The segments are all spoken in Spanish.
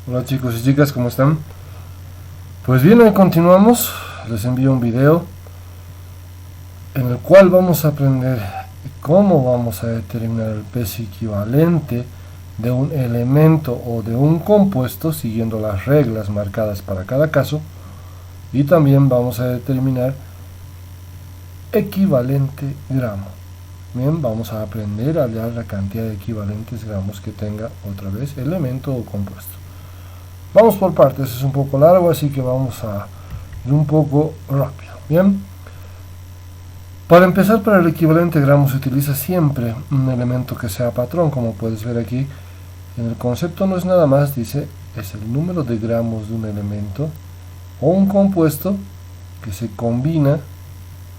Hola chicos y chicas, ¿cómo están? Pues bien, hoy continuamos. Les envío un video en el cual vamos a aprender cómo vamos a determinar el peso equivalente de un elemento o de un compuesto siguiendo las reglas marcadas para cada caso, y también vamos a determinar equivalente gramo. Bien, vamos a aprender a hallar la cantidad de equivalentes gramos que tenga otra vez elemento o compuesto. Vamos por partes, es un poco largo, así que vamos a ir un poco rápido. Bien, para empezar, para el equivalente gramo se utiliza siempre un elemento que sea patrón. Como puedes ver aquí en el concepto, no es nada más, dice, es el número de gramos de un elemento o un compuesto que se combina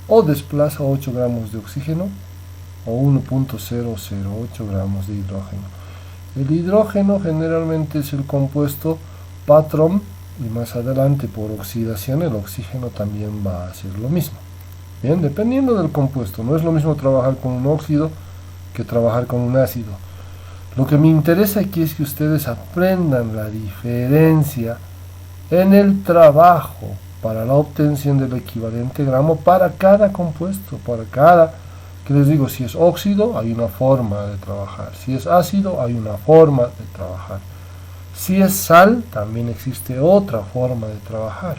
o desplaza 8 gramos de oxígeno o 1.008 gramos de hidrógeno. El hidrógeno generalmente es el compuesto patrón, y más adelante por oxidación el oxígeno también va a hacer lo mismo. Bien, dependiendo del compuesto, no es lo mismo trabajar con un óxido que trabajar con un ácido. Lo que me interesa aquí es que ustedes aprendan la diferencia en el trabajo para la obtención del equivalente gramo para cada compuesto, para cada, que les digo, si es óxido hay una forma de trabajar, si es ácido hay una forma de trabajar, si es sal también existe otra forma de trabajar.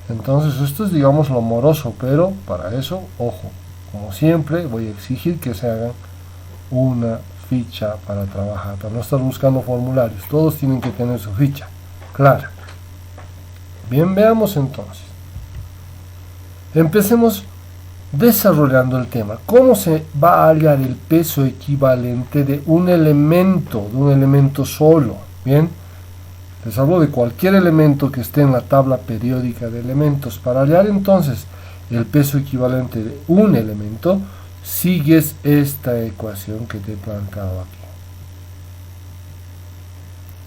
Entonces esto es, digamos, lo moroso, pero para eso, ojo, como siempre voy a exigir que se hagan una ficha para trabajar, para no estar buscando formularios. Todos tienen que tener su ficha clara. Bien, veamos entonces. Empecemos desarrollando el tema. ¿Cómo se va a hallar el peso equivalente de un elemento solo? Bien, les hablo de cualquier elemento que esté en la tabla periódica de elementos. Para hallar entonces el peso equivalente de un elemento, sigues esta ecuación que te he planteado aquí.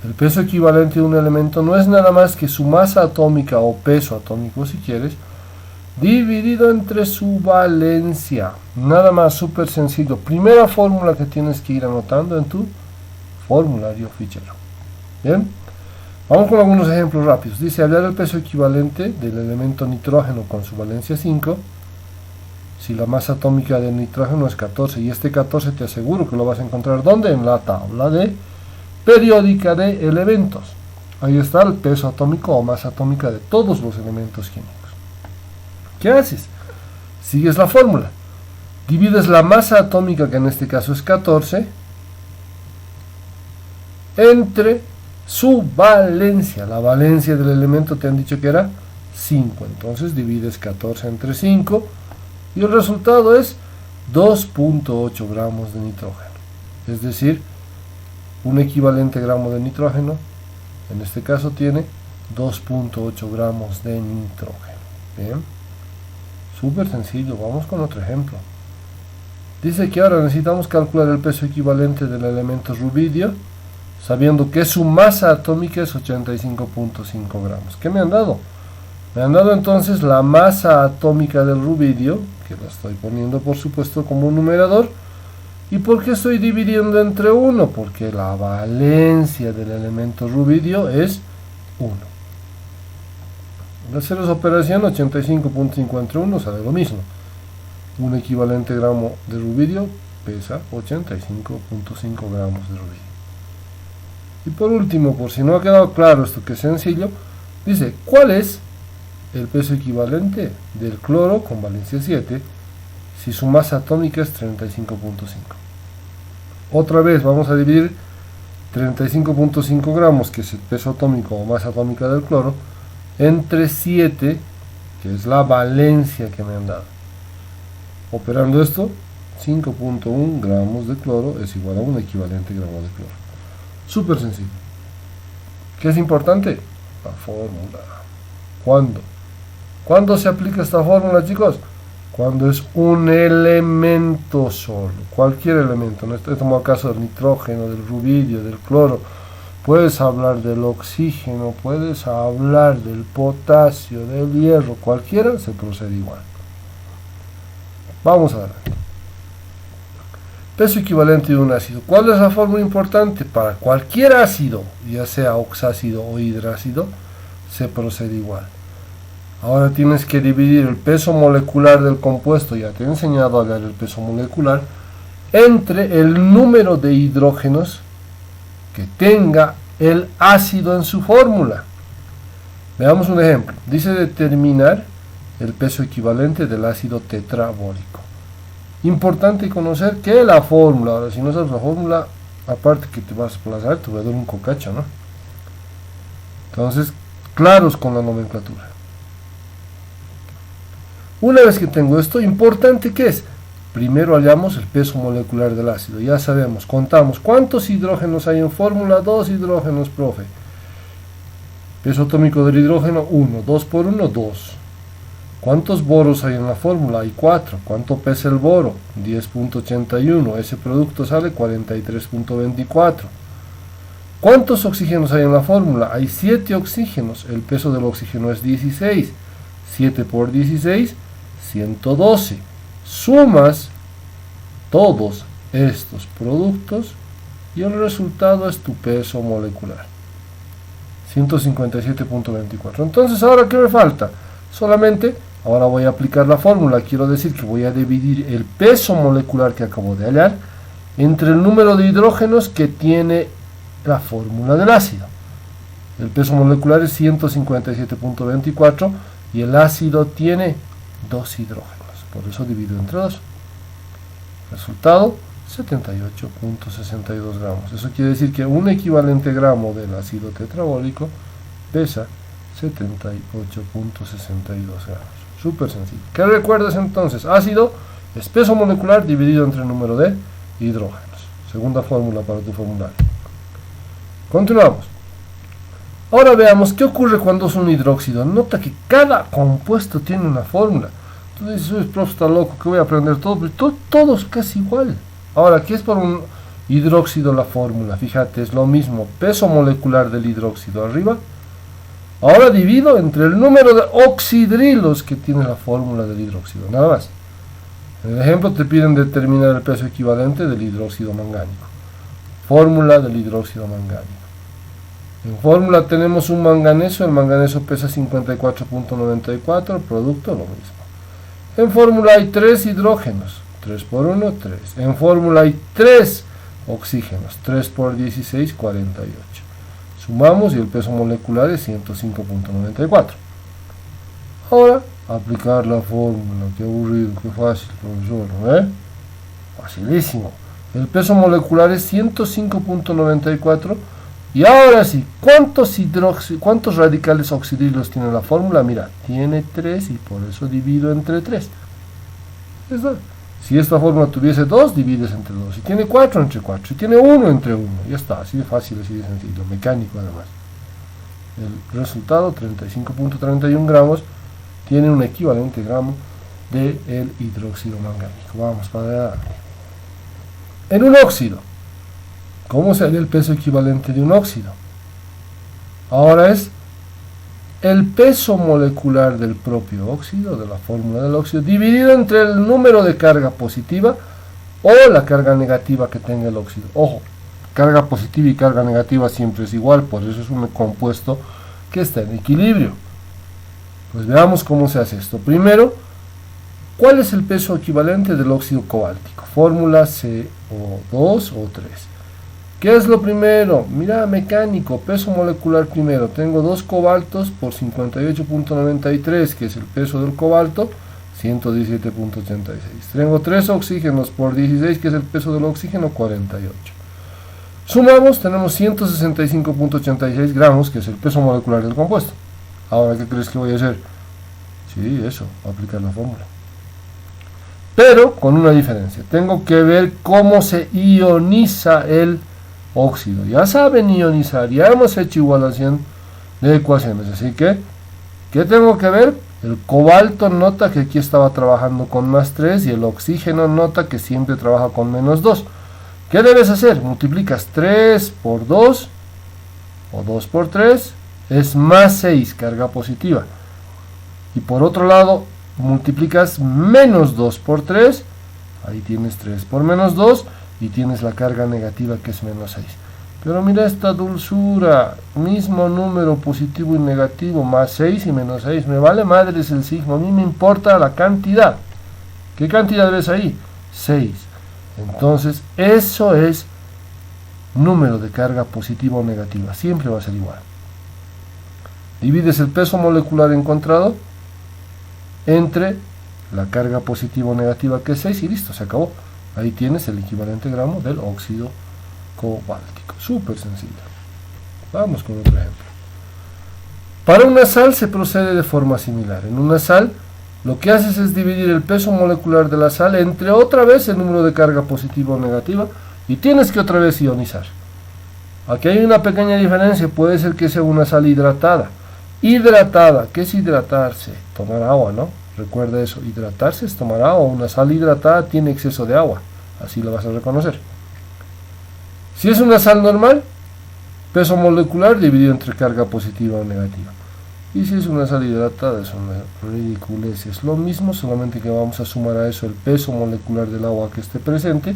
El peso equivalente de un elemento no es nada más que su masa atómica o peso atómico, si quieres, dividido entre su valencia. Nada más, súper sencillo. Primera fórmula que tienes que ir anotando en tu formulario fichero. Bien, vamos con algunos ejemplos rápidos. Dice, hallar el peso equivalente del elemento nitrógeno con su valencia 5, si la masa atómica del nitrógeno es 14, y este 14 te aseguro que lo vas a encontrar, ¿dónde? En la tabla de periódica de elementos. Ahí está el peso atómico o masa atómica de todos los elementos químicos. ¿Qué haces? Sigues la fórmula. Divides la masa atómica, que en este caso es 14, entre su valencia. La valencia del elemento te han dicho que era 5. Entonces divides 14 entre 5 y el resultado es 2.8 gramos de nitrógeno. Es decir, un equivalente gramo de nitrógeno, en este caso tiene 2.8 gramos de nitrógeno. Bien, súper sencillo. Vamos con otro ejemplo. Dice que ahora necesitamos calcular el peso equivalente del elemento rubidio, sabiendo que su masa atómica es 85.5 gramos. ¿Qué me han dado? Me han dado entonces la masa atómica del rubidio, que la estoy poniendo por supuesto como un numerador. ¿Y por qué estoy dividiendo entre 1? Porque la valencia del elemento rubidio es 1. Al hacer esa operación, 85.5 entre 1 sale lo mismo. Un equivalente gramo de rubidio pesa 85.5 gramos de rubidio. Y por último, por si no ha quedado claro esto que es sencillo, dice, ¿cuál es el peso equivalente del cloro con valencia 7 si su masa atómica es 35.5? Otra vez vamos a dividir 35.5 gramos, que es el peso atómico o masa atómica del cloro, entre 7, que es la valencia que me han dado. Operando esto, 5.1 gramos de cloro es igual a un equivalente gramo de cloro. Súper sencillo. ¿Qué es importante? La fórmula. ¿Cuándo? ¿Cuándo se aplica esta fórmula, chicos? Cuando es un elemento solo, cualquier elemento. No estoy tomando el caso del nitrógeno, del rubidio, del cloro. Puedes hablar del oxígeno, puedes hablar del potasio, del hierro, cualquiera se procede igual. Vamos a ver. Peso equivalente de un ácido. ¿Cuál es la fórmula importante? Para cualquier ácido, ya sea oxácido o hidrácido, se procede igual. Ahora tienes que dividir el peso molecular del compuesto, ya te he enseñado a hablar del peso molecular, entre el número de hidrógenos que tenga el ácido en su fórmula. Veamos un ejemplo. Dice determinar el peso equivalente del ácido tetrabólico. Importante conocer que la fórmula, ahora si no sabes la fórmula, aparte que te vas a desplazar, te voy a dar un cocacho, ¿no? Entonces, claros con la nomenclatura. Una vez que tengo esto, importante que es, primero hallamos el peso molecular del ácido. Ya sabemos, contamos cuántos hidrógenos hay en fórmula, 2 hidrógenos, profe. Peso atómico del hidrógeno, 1, 2 por 1, 2. ¿Cuántos boros hay en la fórmula? Hay 4. ¿Cuánto pesa el boro? 10.81. Ese producto sale 43.24. ¿Cuántos oxígenos hay en la fórmula? Hay 7 oxígenos. El peso del oxígeno es 16. 7 por 16, 112. Sumas todos estos productos y el resultado es tu peso molecular. 157.24. Entonces, ¿ahora qué me falta? Solamente, ahora voy a aplicar la fórmula. Quiero decir que voy a dividir el peso molecular que acabo de hallar entre el número de hidrógenos que tiene la fórmula del ácido. El peso molecular es 157.24 y el ácido tiene 2 hidrógenos. Por eso divido entre 2. Resultado, 78.62 gramos. Eso quiere decir que un equivalente gramo del ácido tetrabólico pesa 78.62 gramos. Súper sencillo. ¿Qué recuerdas entonces? Ácido es peso molecular dividido entre el número de hidrógenos. Segunda fórmula para tu formulario. Continuamos. Ahora veamos qué ocurre cuando es un hidróxido. Nota que cada compuesto tiene una fórmula. Tú dices, uy, profe, está loco, que voy a aprender todo, pero todo es casi igual. Ahora, ¿qué es para un hidróxido la fórmula? Fíjate, es lo mismo, peso molecular del hidróxido arriba. Ahora divido entre el número de oxidrilos que tiene la fórmula del hidróxido, nada más. En el ejemplo te piden determinar el peso equivalente del hidróxido mangánico. Fórmula del hidróxido mangánico. En fórmula tenemos un manganeso, el manganeso pesa 54.94, producto lo mismo. En fórmula hay 3 hidrógenos, 3 por 1, 3. En fórmula hay 3 oxígenos, 3 por 16, 48. Sumamos y el peso molecular es 105.94. Ahora, aplicar la fórmula. Qué aburrido, qué fácil, profesor, ¿eh? Facilísimo. El peso molecular es 105.94. Y ahora sí, ¿cuántos radicales oxidrilos tiene la fórmula? Mira, tiene 3 y por eso divido entre 3. ¿Está? Si esta fórmula tuviese 2, divides entre 2. Si tiene 4, entre 4. Si tiene 1, entre 1. Ya está, así de fácil, así de sencillo. Mecánico además. El resultado, 35.31 gramos, tiene un equivalente gramo del hidróxido mangánico. Vamos para adelante. En un óxido, ¿cómo sería el peso equivalente de un óxido? Ahora es el peso molecular del propio óxido, de la fórmula del óxido, dividido entre el número de carga positiva o la carga negativa que tenga el óxido. Ojo, carga positiva y carga negativa siempre es igual, por eso es un compuesto que está en equilibrio. Pues veamos cómo se hace esto. Primero, ¿cuál es el peso equivalente del óxido cobáltico? Fórmula CO2 o 3. ¿Qué es lo primero? Mira, mecánico, peso molecular primero. Tengo 2 cobaltos por 58.93, que es el peso del cobalto, 117.86. Tengo 3 oxígenos por 16, que es el peso del oxígeno, 48. Sumamos, tenemos 165.86 gramos, que es el peso molecular del compuesto. Ahora, ¿qué crees que voy a hacer? Sí, eso, aplicar la fórmula. Pero con una diferencia. Tengo que ver cómo se ioniza el óxido. Ya saben ionizar, ya hemos hecho igualación de ecuaciones, así que ¿qué tengo que ver? El cobalto nota que aquí estaba trabajando con más 3 y el oxígeno nota que siempre trabaja con menos 2. ¿Qué debes hacer? Multiplicas 3 por 2 o 2 por 3 es más 6, carga positiva, y por otro lado multiplicas menos 2 por 3, ahí tienes 3 por menos 2, y tienes la carga negativa que es menos 6. Pero mira esta dulzura, mismo número positivo y negativo, más 6 y menos 6, me vale madres el signo, a mí me importa la cantidad. ¿Qué cantidad ves ahí? 6. Entonces, eso es número de carga positiva o negativa, siempre va a ser igual. Divides el peso molecular encontrado entre la carga positiva o negativa que es 6 y listo, se acabó. Ahí tienes el equivalente gramo del óxido cobáltico. Súper sencillo. Vamos con otro ejemplo. Para una sal se procede de forma similar. En una sal lo que haces es dividir el peso molecular de la sal entre otra vez el número de carga positiva o negativa y tienes que otra vez ionizar. Aquí hay una pequeña diferencia, puede ser que sea una sal hidratada. Hidratada, ¿qué es hidratarse? Tomar agua, ¿no? Recuerda eso, hidratarse es tomar agua. Una sal hidratada tiene exceso de agua, así lo vas a reconocer. Si es una sal normal, peso molecular dividido entre carga positiva o negativa. Y si es una sal hidratada, es una ridiculez. Es lo mismo, solamente que vamos a sumar a eso el peso molecular del agua que esté presente.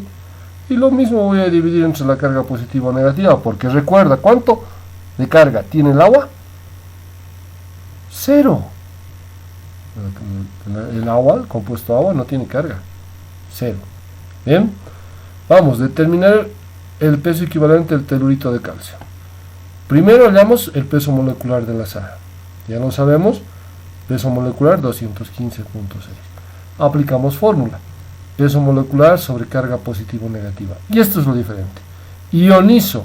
Y lo mismo voy a dividir entre la carga positiva o negativa, porque recuerda, ¿cuánto de carga tiene el agua? 0. El agua, el compuesto agua, no tiene carga. 0. Bien, vamos a determinar el peso equivalente del telurito de calcio. Primero hallamos el peso molecular de la sal. Ya lo sabemos, peso molecular 215.6. Aplicamos fórmula. Peso molecular sobre carga positiva o negativa. Y esto es lo diferente. Ionizo.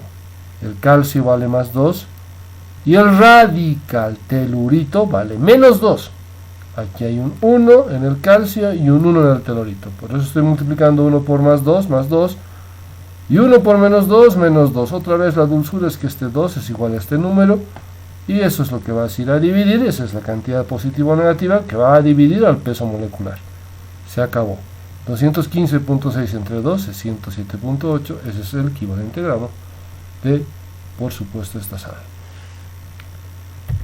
El calcio vale más 2. Y el radical telurito vale menos 2. Aquí hay un 1 en el calcio y un 1 en el telurito. Por eso estoy multiplicando 1 por más 2, y 1 por menos 2, menos 2. Otra vez la dulzura es que este 2 es igual a este número. Y eso es lo que vas a ir a dividir. Esa es la cantidad positiva o negativa que va a dividir al peso molecular. Se acabó. 215.6 entre 2 es 107.8. Ese es el equivalente gramo de, por supuesto, esta sal.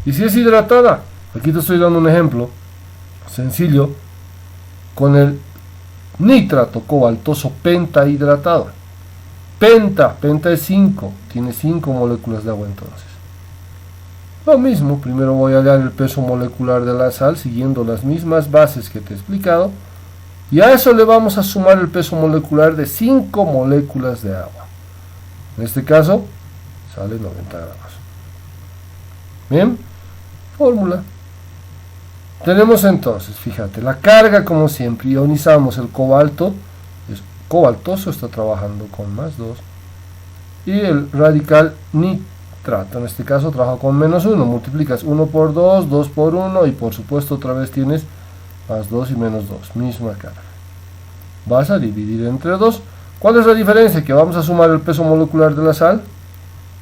Y si es hidratada, aquí te estoy dando un ejemplo sencillo con el nitrato cobaltoso pentahidratado. Penta es 5, tiene 5 moléculas de agua entonces. Lo mismo, primero voy a hallar el peso molecular de la sal siguiendo las mismas bases que te he explicado, y a eso le vamos a sumar el peso molecular de 5 moléculas de agua. En este caso sale 90 gramos. Bien, fórmula. Tenemos entonces, fíjate, la carga como siempre, ionizamos el cobalto, es cobaltoso, está trabajando con más 2, y el radical nitrato, en este caso trabaja con menos 1, multiplicas 1 por 2, 2 por 1, y por supuesto otra vez tienes más 2 y menos 2, misma carga. Vas a dividir entre 2. ¿Cuál es la diferencia? Que vamos a sumar el peso molecular de la sal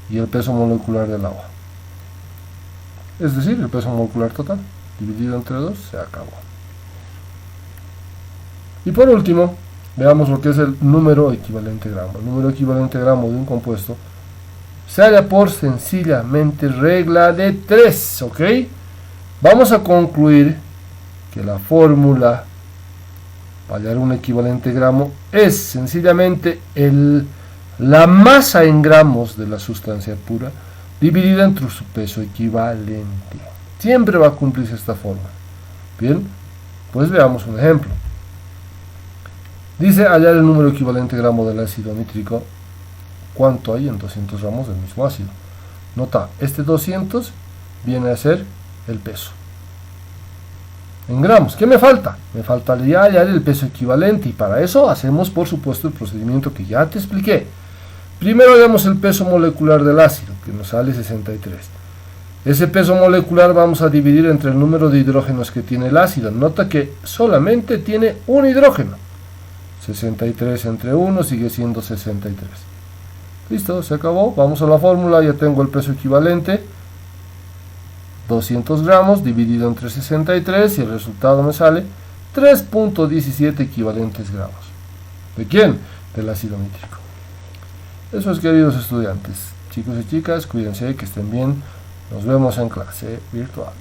y el peso molecular del agua. Es decir, el peso molecular total, dividido entre 2, se acabó. Y por último, veamos lo que es el número equivalente gramo. El número equivalente gramo de un compuesto se halla por sencillamente regla de 3, ¿ok? Vamos a concluir que la fórmula para hallar un equivalente gramo es sencillamente la masa en gramos de la sustancia pura dividida entre su peso equivalente. Siempre va a cumplirse esta forma. Bien, pues veamos un ejemplo. Dice hallar el número equivalente gramo del ácido nítrico. ¿Cuánto hay en 200 gramos del mismo ácido? Nota, este 200 viene a ser el peso. En gramos, ¿qué me falta? Me faltaría hallar el peso equivalente, y para eso hacemos por supuesto el procedimiento que ya te expliqué. Primero hallamos el peso molecular del ácido, que nos sale 63. Ese peso molecular vamos a dividir entre el número de hidrógenos que tiene el ácido. Nota que solamente tiene un hidrógeno. 63 entre 1 sigue siendo 63. Listo, se acabó. Vamos a la fórmula, ya tengo el peso equivalente. 200 gramos dividido entre 63 y el resultado me sale 3.17 equivalentes gramos. ¿De quién? Del ácido nítrico. Eso es, queridos estudiantes. Chicos y chicas, cuídense, que estén bien. Nos vemos en clase virtual.